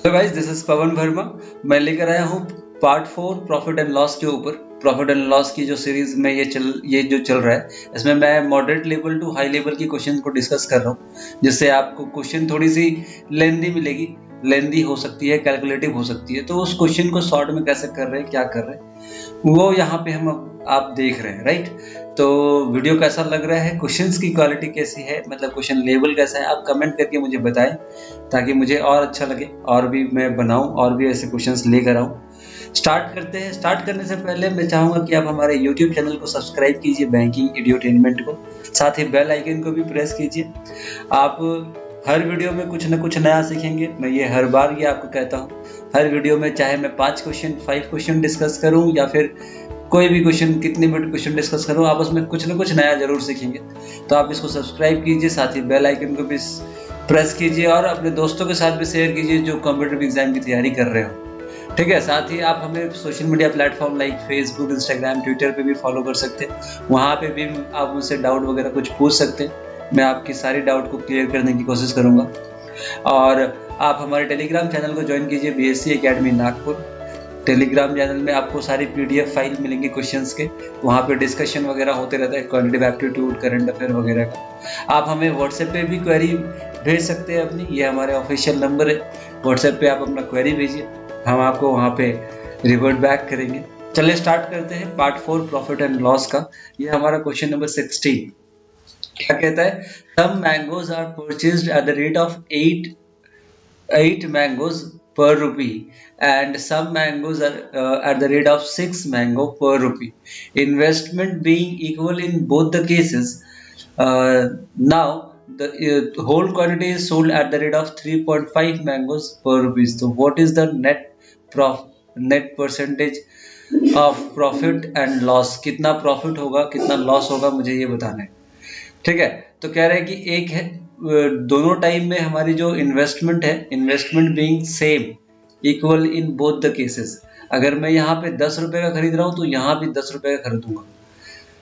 Hello guys, this is पवन वर्मा। मैं लेकर आया हूँ पार्ट 4 प्रॉफिट एंड लॉस के ऊपर। प्रॉफिट एंड लॉस की जो सीरीज में ये जो चल रहा है, इसमें मैं moderate level to high level की क्वेश्चन को डिस्कस कर रहा हूँ, जिससे आपको क्वेश्चन थोड़ी सी लेंदी मिलेगी। लेंदी हो सकती है, कैलकुलेटिव हो सकती है, तो उस क्वेश्चन को शॉर्ट में कैसे कर रहे हैं, क्या कर रहे हैं, वो यहाँ पे हम आप देख रहे हैं, राइट। तो वीडियो कैसा लग रहा है, क्वेश्चंस की क्वालिटी कैसी है, मतलब क्वेश्चन लेवल कैसा है, आप कमेंट करके मुझे बताएं, ताकि मुझे और अच्छा लगे और भी मैं बनाऊं और भी ऐसे क्वेश्चंस लेकर आऊं। स्टार्ट करते हैं। स्टार्ट करने से पहले मैं चाहूंगा कि आप हमारे YouTube चैनल को सब्सक्राइब कीजिए, बैंकिंग एड्यूटेनमेंट को, साथ ही बेल आइकन को भी प्रेस कीजिए। आप हर वीडियो में कुछ ना कुछ नया सीखेंगे, मैं ये हर बार ये आपको कहता हूँ। हर वीडियो में चाहे मैं 5 क्वेश्चन डिस्कस करूँ या फिर कोई भी क्वेश्चन, कितने भी क्वेश्चन डिस्कस करूँ, आप उसमें कुछ ना कुछ नया जरूर सीखेंगे। तो आप इसको सब्सक्राइब कीजिए, साथ ही बेल आइकन को भी प्रेस कीजिए और अपने दोस्तों के साथ भी शेयर कीजिए जो कॉम्पिटिटिव एग्जाम की तैयारी कर रहे हो, ठीक है। साथ ही आप हमें social media platform like Facebook, Instagram, Twitter पे भी फॉलो कर सकते हैं। वहाँ पे भी आप मुझसे डाउट वगैरह कुछ पूछ सकते हैं, मैं आपकी सारी डाउट को क्लियर करने की कोशिश करूँगा। और आप हमारे टेलीग्राम चैनल को ज्वाइन कीजिए, BSc Academy Nagpur. Telegram channel में आपको सारी PDF फाइल मिलेंगी क्वेश्चंस के, वहाँ पे डिस्कशन वगैरह होते रहता है, क्वांटिटेटिव एप्टीट्यूड, करंट अफेयर वगैरह का। आप हमें व्हाट्सएप पे भी क्वेरी भेज सकते हैं अपनी, ये हमारे ऑफिशियल नंबर है। व्हाट्सएप पे आप अपना क्वेरी भेजिए, हम आपको वहाँ पे रिवर्ट बैक करेंगे। चलिए स्टार्ट करते हैं पार्ट 4 प्रॉफिट एंड लॉस का। ये हमारा क्वेश्चन नंबर 16 क्या कहता है, some mangoes are purchased at the rate of 8 mangoes per rupee and some mangoes are at the rate of 6 mango per rupee, investment being equal in both the cases. Now the whole quantity is sold at the rate of 3.5 mangoes per rupees. So what is the net percentage of profit and loss? कितना profit होगा, कितना loss होगा, मुझे ये बताना है, ठीक है। तो कह रहे हैं कि एक है, दोनों टाइम में हमारी जो इन्वेस्टमेंट है, investment being same equal in both the cases. अगर मैं यहाँ पे 10 रुपए का खरीद रहा हूँ तो यहाँ भी 10 रुपए का खरीदूंगा,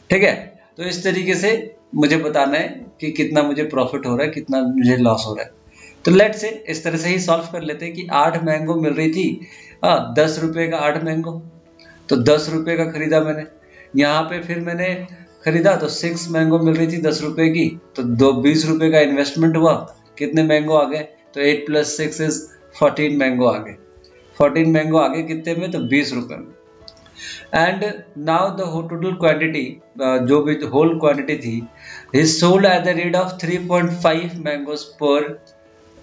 ठीक है। तो इस तरीके से मुझे बताना है कि कितना मुझे प्रॉफिट हो रहा है, कितना मुझे लॉस हो रहा है। तो लेट से इस तरह से ही सॉल्व कर लेते हैं कि 8 मैंगो मिल रही थी, 10 रुपए का 8 मैंगो, तो 10 रुपए का खरीदा मैंने। यहाँ पे फिर मैंने खरीदा तो 6 मैंगो मिल रही थी 10 रुपए की, तो 20 रुपए का इन्वेस्टमेंट हुआ, कितने मैंगो आ गए, तो 8 + 6 इज 14 मैंगो आ गए। 14 मैंगो आ गए कितने में, तो 20 रुपए में। And now the total quantity, जो भी होल क्वांटिटी थी, is sold at the rate of 3.5 mangoes पर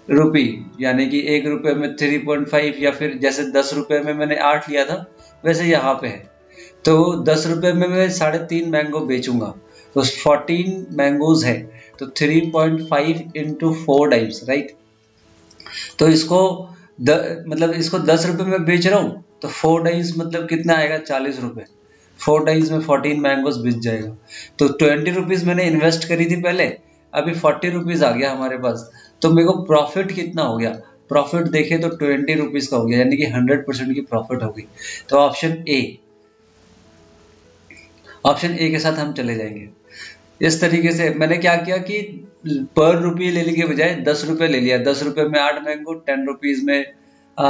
रुपी, यानी कि 1 रुपए में 3.5, या फिर जैसे 10 रुपए में मैंने 8 लिया था वैसे यहाँ पे है। तो 10 रुपए में मैं 3.5 मैंगो बेचूंगा, तो 14 मैंगोज है, तो 3.5 इंटू 4 टाइम्स, राइट। तो इसको मतलब इसको 10 रुपए में बेच रहा हूँ, तो 4 टाइम्स मतलब कितना आएगा, 40 रुपए। 4 टाइम्स में 14 मैंगोज बेच जाएगा। तो 20 रुपीज मैंने इन्वेस्ट करी थी पहले, अभी 40 रुपीज आ गया हमारे पास, तो मेरे को प्रॉफिट कितना हो गया, प्रॉफिट देखे तो 20 रुपीज का हो गया, यानी कि 100% की प्रॉफिट हो गई। तो ऑप्शन ए के साथ हम चले जाएंगे। इस तरीके से मैंने क्या किया कि पर रुपये लेने के बजाय 10 रुपए ले लिया। 10 रुपए में 8 मैंगो, 10 रुपीज में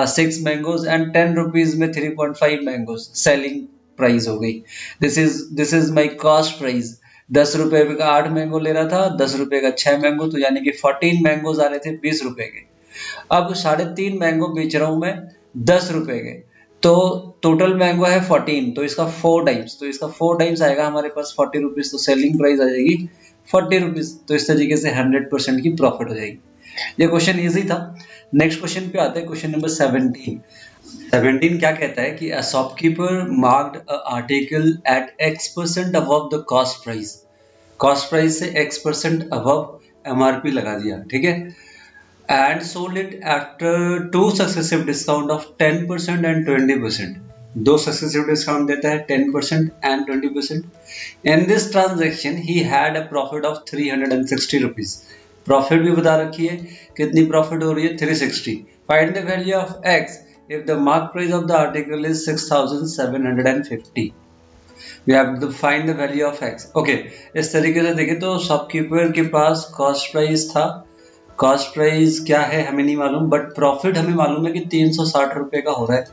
6 मैंगोज एंड 10 रुपीज में 3.5 मैंगोज सेलिंग प्राइस हो गई। This is my cost price. 10 रुपए का 8 मैंगो ले रहा था, 10 रुपए का 6 मैंगो, तो यानी कि 14 मैंगोज आ रहे थे 20 रुपए के। अब 3.5 मैंगो बेच रहा हूं मैं 10 रुपए के, तो टोटल मैंगो है 14, तो इसका 4 टाइम्स, तो इसका 4 टाइम्स आएगा हमारे पास 40 रुपीज, तो सेलिंग प्राइस आ जाएगी 40 रुपीज। तो इस तरीके से 100% की प्रॉफिट हो जाएगी। ये क्वेश्चन इजी था। नेक्स्ट क्वेश्चन पे आते हैं, क्वेश्चन नंबर 17। 17 क्या कहता है कि a shopkeeper marked a article at X% above the cost price. Cost price से X% अबव MRP लगा दिया, ठीक है, and sold it after 2 successive discount of 10% and 20%. 2 successive discount देता है 10% and 20%. In this transaction he had a profit of 360 rupees. Profit भी बता रखी है, कितनी प्रॉफिट हो रही है, 360. Find the value of X if the mark price of the article is 6750. We have to find the value of X. Okay, इस तरीके से देखें तो शॉपकीपर के पास कॉस्ट प्राइस था कॉस्ट प्राइस क्या है हमें नहीं मालूम, बट प्रॉफिट हमें मालूम है कि 360 रुपए का हो रहा है।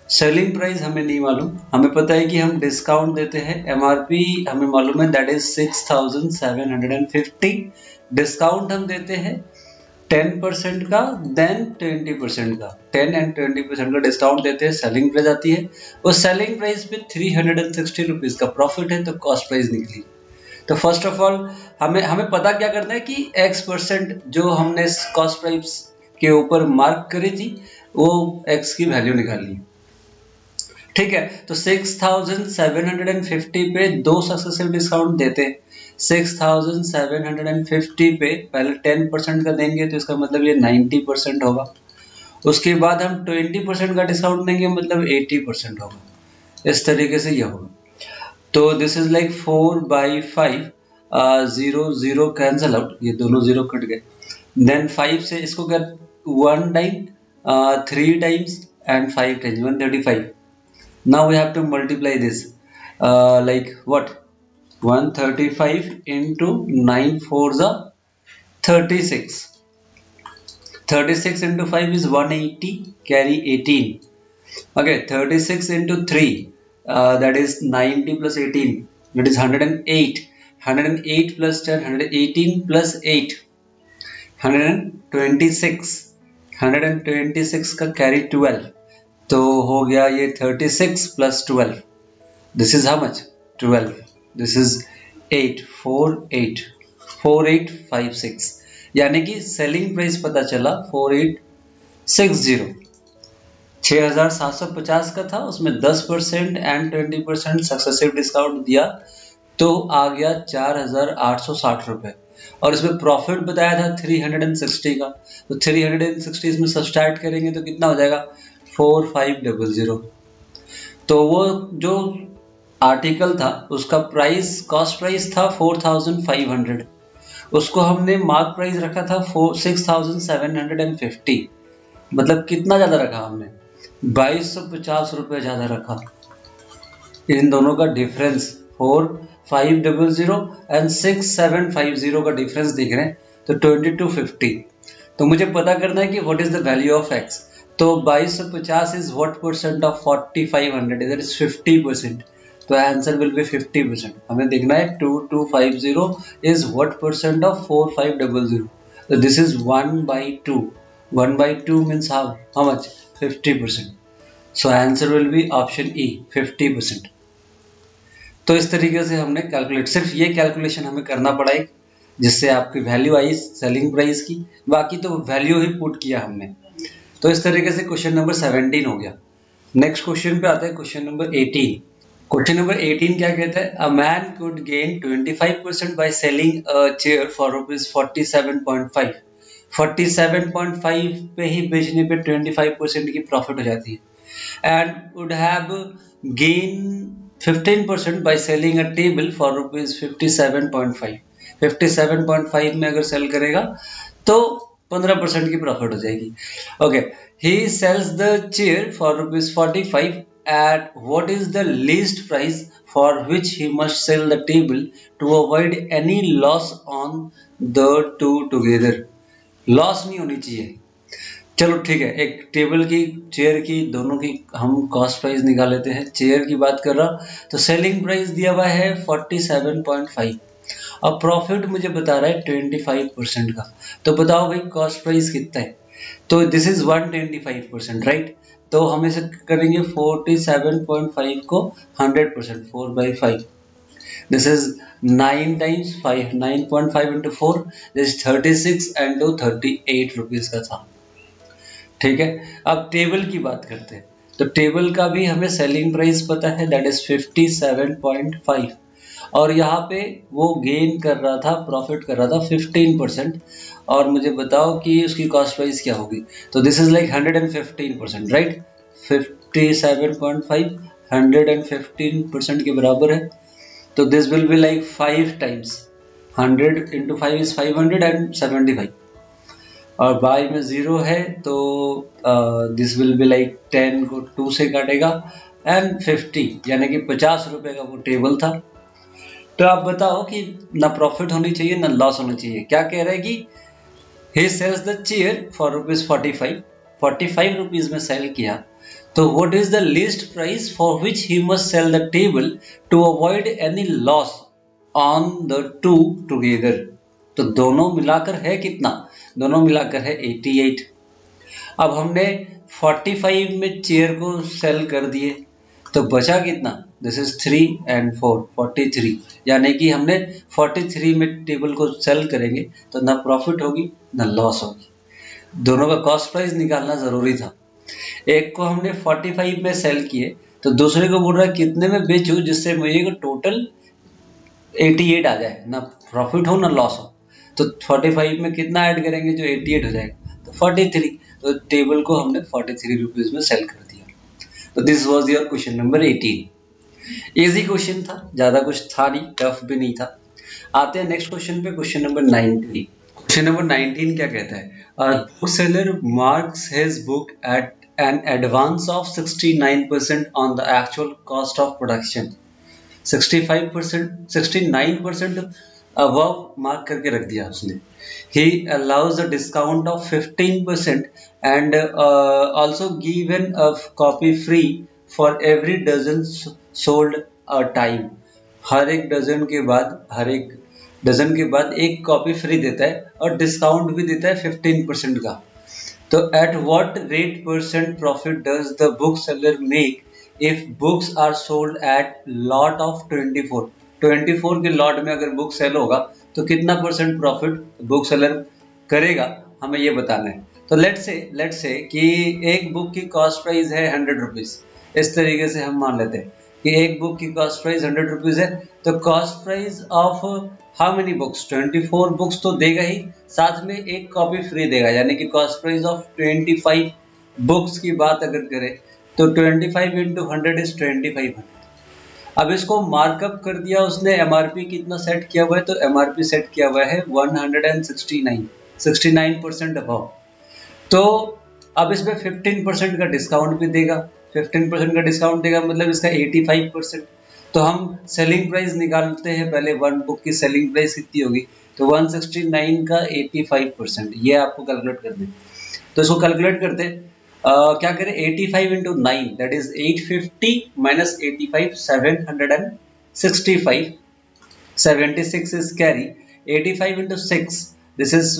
सेलिंग प्राइस हमें नहीं मालूम, हमें पता है कि हम डिस्काउंट देते हैं, एमआरपी हमें मालूम है दैट इज 6750, डिस्काउंट हम देते हैं 10% का, देन 20% का, 10 एंड 20% का डिस्काउंट देते हैं, सेलिंग प्राइस आती है। उस सेलिंग प्राइस पे 360 रुपीज का प्रॉफिट है, तो कॉस्ट प्राइस निकली। तो फर्स्ट ऑफ ऑल हमें हमें पता क्या करना है कि x% जो हमने कॉस्ट प्राइस के ऊपर मार्क करी थी वो x की वैल्यू निकाली। ठीक है, तो 6750 पे दो सक्सेसिव डिस्काउंट देते हैं। 6750 पे पहले 10% का देंगे तो इसका मतलब ये 90% होगा। उसके बाद हम 20% का डिस्काउंट देंगे, मतलब 80% होगा। इस तरीके से ये होगा। तो this is like 4/5, 0 0 cancel out, ये दोनों जीरो कट गए। देन 5 से इसको कर 1 time, 3 times and 5 times 135। Now we have to multiply this, like what, 135 into 9 fours are 36. 36 into 5 is 180, carry 18. Okay, 36 into 3, that is 90 plus 18, that is 108. 108 plus 10, 118 plus 8, 126. 126 का carry 12, तो हो गया ये 36 plus 12, this is how much, 12, this is 8, 4856, यानी कि selling price पता चला 4860। 6750 का था, उसमें 10% एंड 20% सक्सेसिव डिस्काउंट दिया तो आ गया 4860 रुपए। और इसमें प्रॉफिट बताया था 360 का, तो 360 इसमें सब्सट्रैक्ट करेंगे तो कितना हो जाएगा, 4500। तो वो जो आर्टिकल था उसका प्राइस, कॉस्ट प्राइस था 4500, उसको हमने मार्क प्राइस रखा था 6750, मतलब कितना ज्यादा रखा हमने, 2250 रुपए ज्यादा रखा। इन दोनों का डिफरेंस 4500 एंड 6750 का डिफरेंस दिख रहे हैं, तो 2250। तो मुझे पता करना है कि what is the value of x. तो 2250 is what percent of 4500, that is 50%। तो आंसर विल बी 50%। हमें देखना है 2250 इज व्हाट परसेंट ऑफ 4500, तो this is 1/2। 1/2 means how much, 50%। So answer will be option E, 50%। तो इस तरीके से हमने कैलकुलेट, सिर्फ ये कैलकुलेशन हमें करना पड़ा एक, जिससे आपकी वैल्यू आई सेलिंग प्राइस की, बाकी तो वैल्यू ही पुट किया हमने। तो इस तरीके से क्वेश्चन नंबर 17 हो गया। नेक्स्ट क्वेश्चन पे आता है क्वेश्चन नंबर 18। क्वेश्चन नंबर 18 क्या कहता है, a man could gain 25% by selling a chair for ₹47.5। 47.5 पे ही बेचने पे 25% की प्रॉफिट हो जाती है, and would have gain 15% by selling a table for ₹57.5। 57.5 में अगर सेल करेगा तो 15% की प्रॉफिट हो जाएगी। Okay, he sells the chair for ₹45 at what is the least price for which he must sell the table to avoid any loss on the two together। Loss नहीं होनी चाहिए। चलो ठीक है, एक टेबल की, चेयर की, दोनों की हम कॉस्ट प्राइस निकाल लेते हैं। चेयर की बात कर रहा, तो सेलिंग प्राइस दिया हुआ है 47.5 और प्रॉफिट मुझे बता रहा है 25% का। तो बताओ भाई कॉस्ट प्राइस कितना है, तो दिस इज 125%, राइट। तो हम इसे करेंगे 47.5 को 100%, 4/5, this is 9 times 5, 9.5 into 4, this 36 and 38 rupees का था। ठीक है, अब टेबल की बात करते हैं। तो टेबल का भी हमें सेलिंग प्राइस पता है, दैट इज 57.5, और यहाँ पे वो गेन कर रहा था, प्रॉफिट कर रहा था 15%, और मुझे बताओ कि उसकी कॉस्ट प्राइस क्या होगी। तो दिस इज लाइक 115%, राइट। 57.5 115% के बराबर है, तो this will be like 5 times 100 into 5 is 575, और बाय में 0 है तो दिस विल बी लाइक 10 को 2 से काटेगा एंड 50, यानी कि 50 रुपए का वो टेबल था। तो आप बताओ कि ना प्रॉफिट होनी चाहिए ना लॉस होना चाहिए। क्या कह रहे हैं कि he sells the chair for ₹45, 45 rupees में सेल किया, तो what is the least price for which he must sell the table to avoid any loss on the two together. तो दोनों मिलाकर है कितना? दोनों मिलाकर है 88। अब हमने 45 में चेयर को सेल कर दिए, तो बचा कितना? This is 3 and 4, 43। यानी कि हमने 43 में टेबल को सेल करेंगे तो ना प्रॉफिट होगी ना लॉस होगी। दोनों का कॉस्ट प्राइस निकालना जरूरी था। एक को हमने 45 में सेल किए, तो दूसरे को बोल रहा है कितने में बेचूं जिससे मुझे टोटल 88 आ जाए, ना प्रॉफिट हो ना लॉस हो। तो 45 में कितना ऐड करेंगे जो 88 हो जाएगा? तो 43। तो टेबल को हमने 43 रुपीज में सेल कर दिया। तो this was your question number 18। Easy question था, ज्यादा कुछ था नहीं, टफ भी नहीं था। आते हैं नेक्स्ट क्वेश्चन पे, क्वेश्चन नंबर 19। क्वेश्चन नंबर 19 क्या कहता है? Book seller marks his book at an advance of 69% on the actual cost of production। 65%, 69% above mark करके रख दिया उसने। He allows a discount of 15% and also given a copy free for every dozen sold a time। हर एक dozen के बाद, हर एक dozen के बाद एक कॉपी फ्री देता है और डिस्काउंट भी देता है 15% का। तो at what rate percent profit does the book seller make if books are sold at lot of 24। 24 के लॉट में अगर बुक सेल होगा तो कितना परसेंट प्रॉफिट बुक सेलर करेगा, हमें ये बताना है। तो लेट्स से कि एक बुक की कॉस्ट प्राइस है 100 रुपीज। इस तरीके से हम मान लेते हैं कि एक बुक की कॉस्ट प्राइस 100 रुपीज है, तो cost price of how many books? 24 books तो देगा ही, साथ में एक कॉपी फ्री देगा, यानी कि कॉस्ट प्राइस ऑफ 25 बुक्स की बात अगर करें तो 25 इंटू 100 इज 2500। अब इसको मार्कअप कर दिया उसने, एमआरपी कितना सेट किया हुआ है? तो एमआरपी सेट किया हुआ है 169, 69% अबव। तो अब इसमें 15% का डिस्काउंट भी देगा। 15% का डिस्काउंट देगा मतलब इसका 85%। तो हम सेलिंग प्राइस निकालते हैं पहले, वन बुक की सेलिंग प्राइस कितनी होगी? तो 169 का 85%, ये आपको कैलकुलेट कर दें। तो इसको कैलकुलेट करते हैं, क्या करें? 85 into 9 that is 850 minus 85 765, 76 is carry, 85 into 6, this is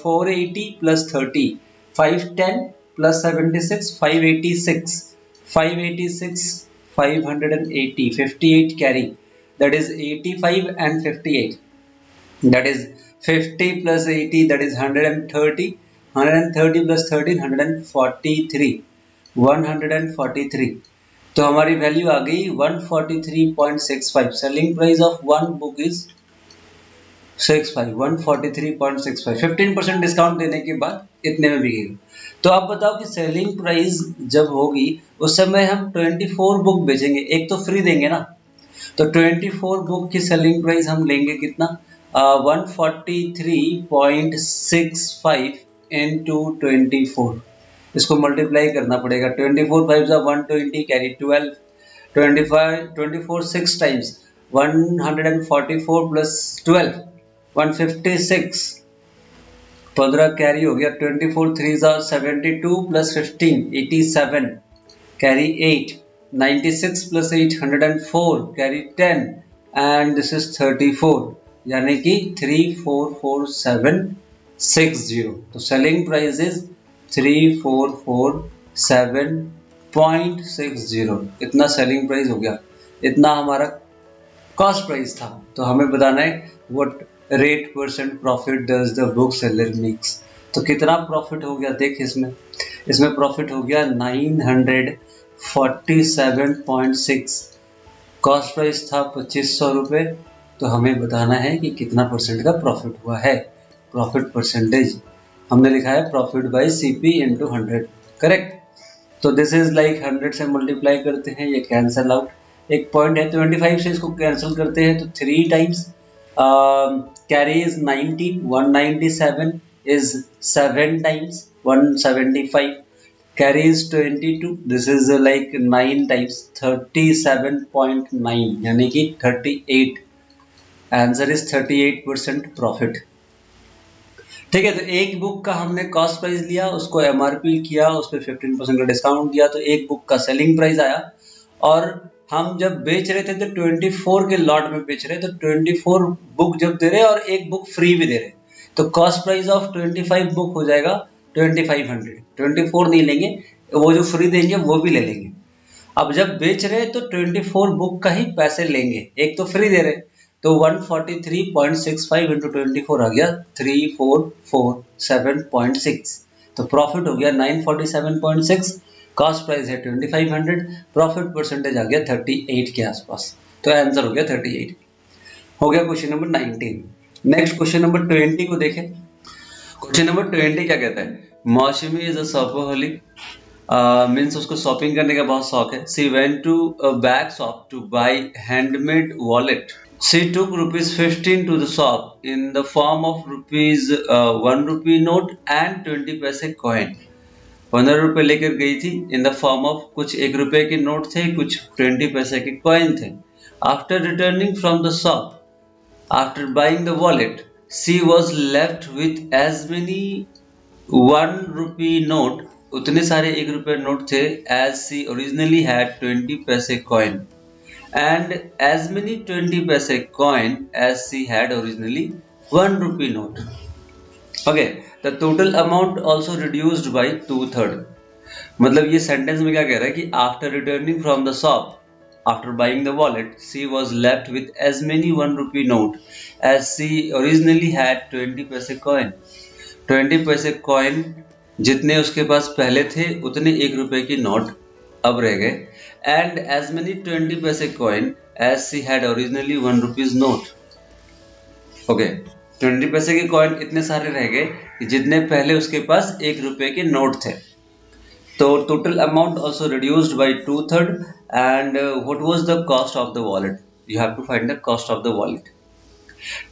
480 plus 30, 510 plus 76, 586, 586, 580, 58 carry, that is 85 and 58, that is 50 plus 80, that is 130, 130 plus 13, 143, 143। तो हमारी वैल्यू आ गई 143.65। Selling price of one book is 143.65। 15% discount देने के बाद इतने में बिकेगा। तो आप बताओ कि सेलिंग प्राइस जब होगी उस समय हम 24 बुक बेचेंगे, एक तो फ्री देंगे ना। तो 24 बुक की सेलिंग प्राइस हम लेंगे कितना? 143.65 इंटू 24। इसको मल्टीप्लाई करना पड़ेगा। 24 5 जा 120 कैरी 12, 25 24 6 टाइम्स 144 प्लस 12 156, 15 कैरी हो गया। 24 3 जा 72 plus 15 87 carry 8, 96 plus 8 104 carry 10 and this is 34, यानी कि 344760। तो सेलिंग प्राइस इज 3447.60। इतना सेलिंग प्राइस हो गया, इतना हमारा कॉस्ट प्राइस था। तो हमें बताना है what rate percent profit does the book seller makes. तो कितना प्रॉफिट हो गया देख, इसमें प्रॉफिट हो गया 947.6। कॉस्ट प्राइस था 2500 रुपये। तो हमें बताना है कि कितना परसेंट का प्रॉफिट हुआ है। प्रॉफिट परसेंटेज हमने लिखा है profit by CP into 100, correct. तो दिस इज लाइक 100 से मल्टीप्लाई करते हैं, ये कैंसल आउट। एक पॉइंट है 25 से इसको कैंसिल करते हैं तो 3 times carry is 90, 197 is 7 times 175, carry is 22, this is like 9 times 37.9, यानी कि 38। Answer is 38% profit. ठीक है, तो एक बुक का हमने कॉस्ट प्राइस लिया, उसको एमआरपी किया, उस पर 15% का डिस्काउंट दिया, तो एक बुक का सेलिंग प्राइस आया। और हम जब बेच रहे थे तो 24 के लॉट में बेच रहे, तो 24 बुक जब दे रहे और एक बुक फ्री भी दे रहे, तो कॉस्ट प्राइस ऑफ 25 बुक हो जाएगा 2500। 24 नहीं लेंगे, वो जो फ्री देंगे वो भी ले लेंगे। अब जब बेच रहे तो 24 बुक का ही पैसे लेंगे, एक तो फ्री दे रहे, तो 143.65 इंटू 24 आ गया 3447.6, तो प्रॉफिट हो गया 947.6, कॉस्ट प्राइस है 2500, प्रॉफिट परसेंटेज आ गया 38 के आसपास, तो आंसर हो गया 38। हो गया question number 19। Next question number 20 को देखें। क्वेश्चन नंबर 20 क्या कहता है, Mausami is a shopaholic, means उसको शॉपिंग करने का बहुत शौक है। She went to a bag shop to buy handmade wallet. She took ₹15 to the shop in the form of ₹1 note and 20 पैसे कॉइन। 15 रुपए लेकर गई थी इन द फॉर्म ऑफ कुछ ₹1 के नोट थे, कुछ 20 पैसे के कॉइन थे। After returning from the shop, after buying the wallet, she was left with as many ₹1 note, उतने सारे ₹1 नोट थे, एज सी ओरिजिनली हैड 20 पैसे कॉइन, एंड एज मेनी 20 पैसे coin as she had originally ₹1 note. Okay, the total amount also reduced by 2/3। मतलब ये sentence में क्या कह रहा है कि after returning from the shop, after buying the wallet, she was left with as many ₹1 note as she originally had 20 पैसे coin। 20 पैसे कॉइन जितने उसके पास पहले थे उतने ₹1 की नोट अब रह गए, एंड एज मेनी 20 पैसे coin as she had originally ₹1 note. Okay, 20 पैसे के कॉइन इतने सारे रह गए कि जितने पहले उसके पास ₹1 के नोट थे। तो total amount also reduced by 2/3, and what was the cost of the wallet? You have to find the cost of the wallet।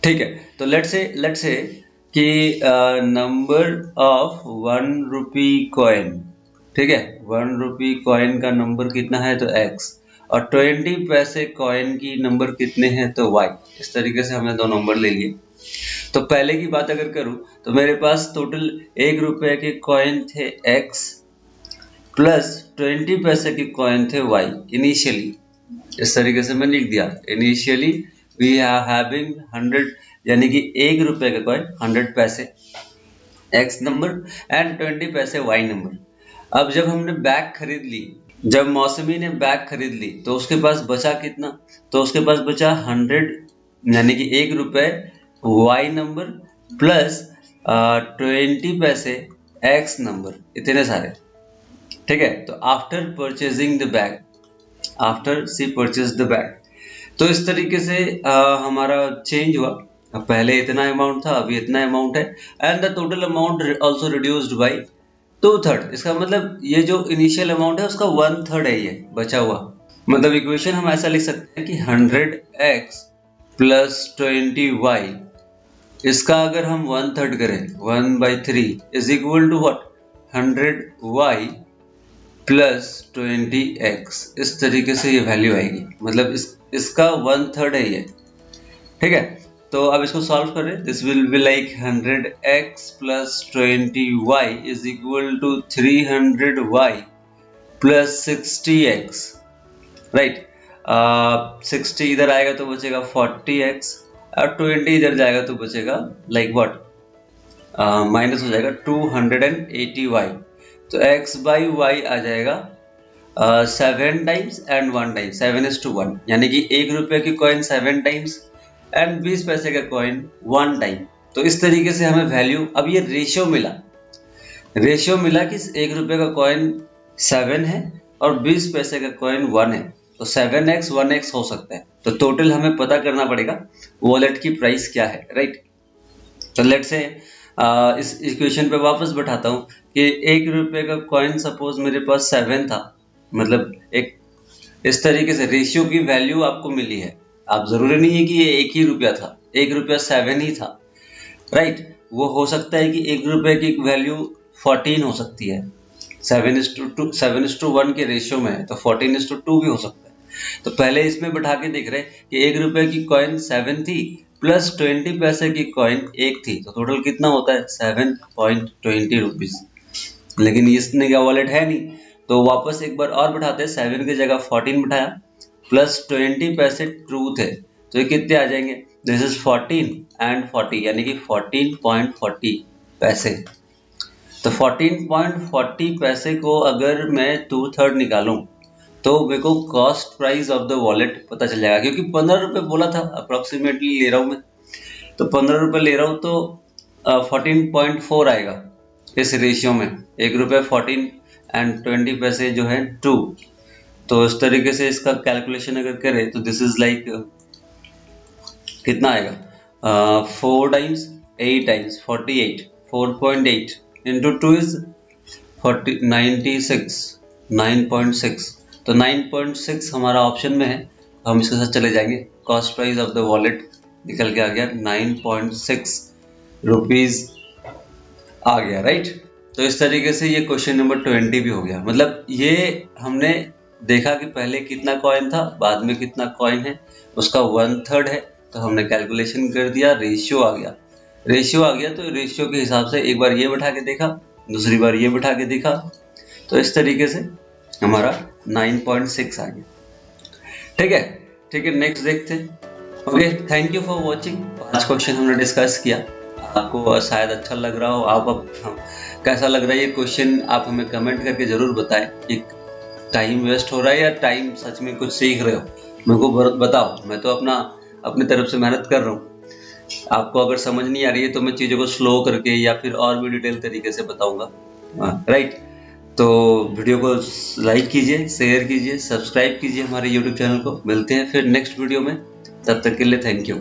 ठीक है, तो let's say कि नंबर ऑफ ₹1 कॉइन, ठीक है, ₹1 कॉइन का नंबर कितना है तो x, और 20 पैसे कॉइन की नंबर कितने हैं तो y। इस तरीके से हमने दो नंबर ले लिए। तो पहले की बात अगर करूं तो मेरे पास टोटल ₹1 के कॉइन थे x प्लस 20 पैसे के कॉइन थे y इनिशियली। इस तरीके से मैं लिख दिया, इनिशियली वी आर हैविंग 100, यानी कि ₹1 का कॉइन 100 पैसे x नंबर एंड 20 पैसे y नंबर। अब जब हमने बैग खरीद ली, जब मौसमी ने बैग खरीद ली तो उसके पास बचा कितना, तो उसके पास बचा 100, यानी कि ₹1 y नंबर प्लस 20 पैसे x नंबर, इतने सारे। ठीक है, तो after purchasing the bag, after she purchase the bag, तो इस तरीके से हमारा चेंज हुआ। अब पहले इतना अमाउंट था, अभी इतना अमाउंट है, and the total amount also reduced by 2/3। इसका मतलब ये जो इनिशियल अमाउंट है उसका 1/3 है ये बचा हुआ। मतलब इक्वेशन हम ऐसा लिख सकते हैं कि 100x प्लस 20y, इसका अगर हम 1/3 करें 1/3 is equal to what, 100y plus 20x। इस तरीके से ये वैल्यू आएगी, मतलब इसका 1/3 है ये। ठीक है, तो अब इसको सॉल्व करें, this will be like 100x plus 20y is equal to 300y plus 60x, right. 60 इधर आएगा तो बचेगा 40x, और 20 इधर जाएगा तो बचेगा लाइक व्हाट, माइनस हो जाएगा 280y। तो x बाई वाई आ जाएगा 7 टाइम्स एंड 1 टाइम, 7:1, यानी कि ₹1 की कॉइन 7 टाइम्स एंड 20 पैसे का कॉइन 1 टाइम। तो इस तरीके से हमें वैल्यू, अब ये रेशियो मिला कि ₹1 का कॉइन 7 है और 20 पैसे का कॉइन 1 है, तो 7x 1x हो सकता है। तो टोटल हमें पता करना पड़ेगा वॉलेट की प्राइस क्या है, राइट। तो लेट्स से इस इक्वेशन पे वापस बैठाता हूँ कि ₹1 का कॉइन सपोज मेरे पास 7 था, मतलब एक इस तरीके से रेशियो की वैल्यू आपको मिली है। आप जरूरी नहीं है कि ये एक ही रुपया था, ₹1 7 ही था, राइट। वो हो सकता है कि ₹1 की वैल्यू 14 हो सकती है, 7:1 के रेशियो में है, तो 14:2 भी हो सकता है। तो पहले इसमें बैठा के देख रहे कि ₹1 की कॉइन 7 थी प्लस 20 पैसे की कॉइन एक थी, तो टोटल कितना होता है 7.20 रुपीज। लेकिन इसने क्या वॉलेट है नहीं, तो वापस एक बार और बैठाते हैं, 7 की जगह 14 बैठाया, प्लस 20 पैसे ट्रूथ है, तो ये कितने आ जाएंगे, दिस इज 14 एंड 40 यानी कि 14.40 पैसे। तो 14.40 पैसे को अगर मैं 2/3 निकालूं तो मेरे को cost price of the wallet पता चल जाएगा, क्योंकि 15 रुपए बोला था अप्रोक्सीमेटली ले रहा हूं मैं, तो 15 रुपए ले रहा हूं तो 14.4 आएगा इस रेशियो में, 1 रुपए 14 एंड 20 पैसे जो है 2। तो इस तरीके से इसका कैलकुलेशन अगर करें तो दिस इज लाइक कितना आएगा 4 टाइम्स 8 टाइम्स 48, 4.8 इंटू 2 इज 96, 9.6। तो 9.6 हमारा ऑप्शन में है, हम इसके साथ चले जाएंगे। Cost price of the wallet निकल के आ गया 9.6 रुपीज आ गया, राइट। तो इस तरीके से ये क्वेश्चन नंबर 20 भी हो गया। मतलब ये हमने देखा कि पहले कितना कॉइन था, बाद में कितना कॉइन है, उसका 1/3 है, तो हमने कैलकुलेशन कर दिया, रेशियो आ गया। तो रेशियो के हिसाब से एक बार ये बैठा के देखा, दूसरी बार ये बैठा के देखा, तो इस तरीके से हमारा 9.6 आ गया। ठीक है, नेक्स्ट देखते हैं। Okay, thank you for watching. 5 question हमने डिस्कस किया, आपको शायद अच्छा लग रहा हो। आप कैसा लग रहा है ये क्वेश्चन, आप हमें कमेंट करके जरूर बताएं कि टाइम वेस्ट हो रहा है या टाइम सच में कुछ सीख रहे हो, मेरे को बताओ। मैं तो अपनी तरफ से मेहनत कर रहा हूँ। आपको अगर समझ नहीं आ रही है तो मैं चीज़ों को स्लो करके या फिर और भी डिटेल तरीके से बताऊंगा, राइट। तो वीडियो को लाइक कीजिए, शेयर कीजिए, सब्सक्राइब कीजिए हमारे यूट्यूब चैनल को। मिलते हैं फिर नेक्स्ट वीडियो में, तब तक के लिए थैंक यू।